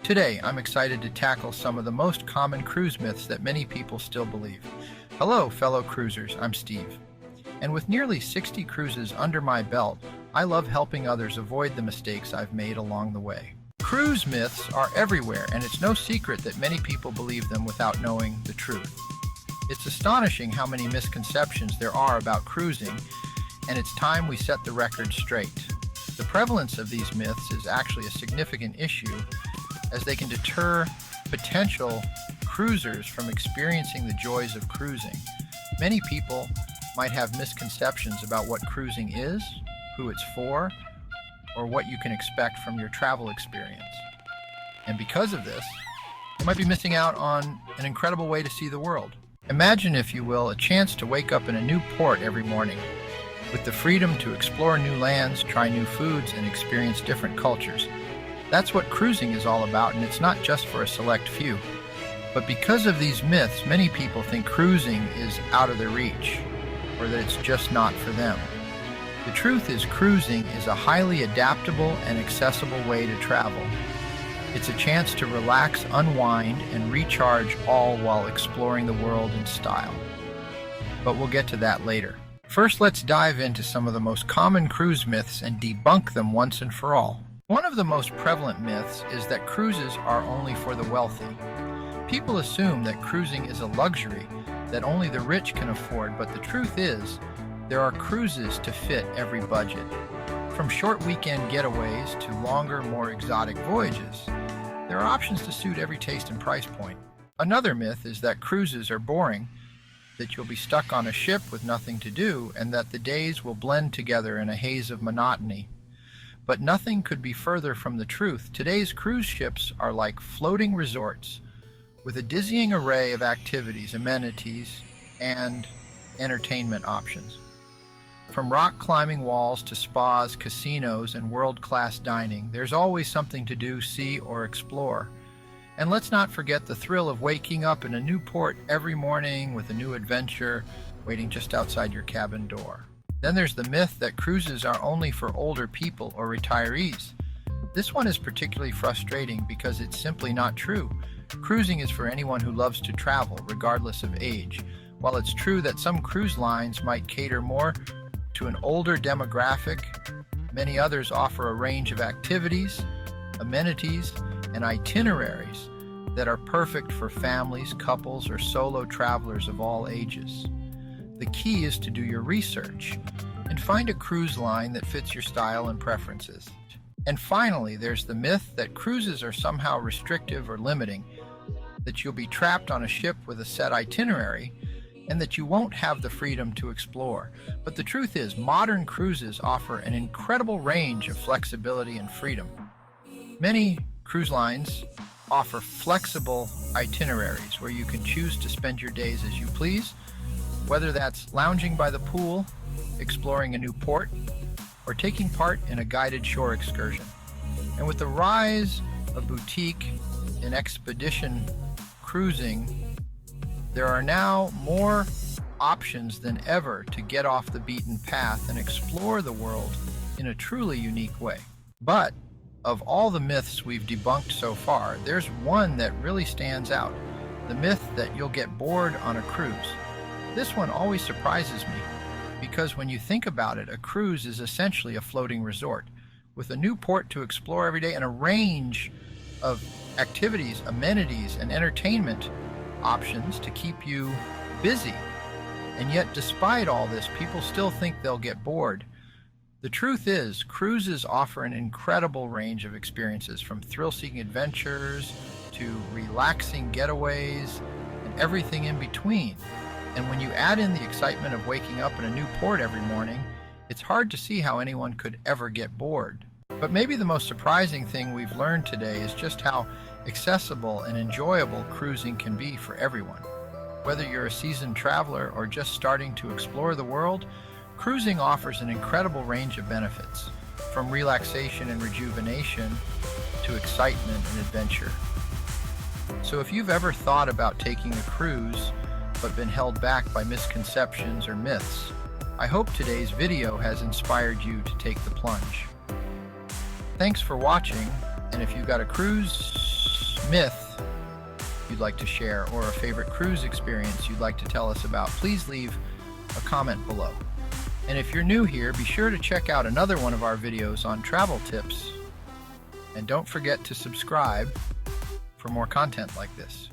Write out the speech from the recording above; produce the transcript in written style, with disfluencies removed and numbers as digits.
Today, I'm excited to tackle some of the most common cruise myths that many people still believe. Hello, fellow cruisers, I'm Steve. And with nearly 60 cruises under my belt, I love helping others avoid the mistakes I've made along the way. Cruise myths are everywhere, and it's no secret that many people believe them without knowing the truth. It's astonishing how many misconceptions there are about cruising, and it's time we set the record straight. The prevalence of these myths is actually a significant issue, as they can deter potential cruisers from experiencing the joys of cruising. Many people might have misconceptions about what cruising is, who it's for, or what you can expect from your travel experience. And because of this, you might be missing out on an incredible way to see the world. Imagine, if you will, a chance to wake up in a new port every morning, with the freedom to explore new lands, try new foods, and experience different cultures. That's what cruising is all about, and it's not just for a select few. But because of these myths, many people think cruising is out of their reach, or that it's just not for them. The truth is, cruising is a highly adaptable and accessible way to travel. It's a chance to relax, unwind, and recharge, all while exploring the world in style. But we'll get to that later. First, let's dive into some of the most common cruise myths and debunk them once and for all. One of the most prevalent myths is that cruises are only for the wealthy. People assume that cruising is a luxury that only the rich can afford, but the truth is, there are cruises to fit every budget. From short weekend getaways to longer, more exotic voyages, there are options to suit every taste and price point. Another myth is that cruises are boring, that you'll be stuck on a ship with nothing to do, and that the days will blend together in a haze of monotony. But nothing could be further from the truth. Today's cruise ships are like floating resorts with a dizzying array of activities, amenities, and entertainment options. From rock climbing walls to spas, casinos, and world-class dining, there's always something to do, see, or explore. And let's not forget the thrill of waking up in a new port every morning with a new adventure waiting just outside your cabin door. Then there's the myth that cruises are only for older people or retirees. This one is particularly frustrating because it's simply not true. Cruising is for anyone who loves to travel, regardless of age. While it's true that some cruise lines might cater more to an older demographic, many others offer a range of activities, amenities, and itineraries that are perfect for families, couples, or solo travelers of all ages. The key is to do your research and find a cruise line that fits your style and preferences. And finally, there's the myth that cruises are somehow restrictive or limiting, that you'll be trapped on a ship with a set itinerary, and that you won't have the freedom to explore. But the truth is, modern cruises offer an incredible range of flexibility and freedom. Many cruise lines offer flexible itineraries where you can choose to spend your days as you please, whether that's lounging by the pool, exploring a new port, or taking part in a guided shore excursion. And with the rise of boutique and expedition cruising, there are now more options than ever to get off the beaten path and explore the world in a truly unique way. But of all the myths we've debunked so far, there's one that really stands out: the myth that you'll get bored on a cruise. This one always surprises me, because when you think about it, a cruise is essentially a floating resort with a new port to explore every day and a range of activities, amenities, and entertainment options to keep you busy. And yet, despite all this, people still think they'll get bored. The truth is, cruises offer an incredible range of experiences, from thrill-seeking adventures to relaxing getaways and everything in between. And when you add in the excitement of waking up in a new port every morning, it's hard to see how anyone could ever get bored. But maybe the most surprising thing we've learned today is just how accessible and enjoyable cruising can be for everyone. Whether you're a seasoned traveler or just starting to explore the world, cruising offers an incredible range of benefits, from relaxation and rejuvenation to excitement and adventure. So if you've ever thought about taking a cruise but been held back by misconceptions or myths, I hope today's video has inspired you to take the plunge. Thanks for watching, and if you've got a cruise myth you'd like to share or a favorite cruise experience you'd like to tell us about, please leave a comment below. And if you're new here, be sure to check out another one of our videos on travel tips. And don't forget to subscribe for more content like this.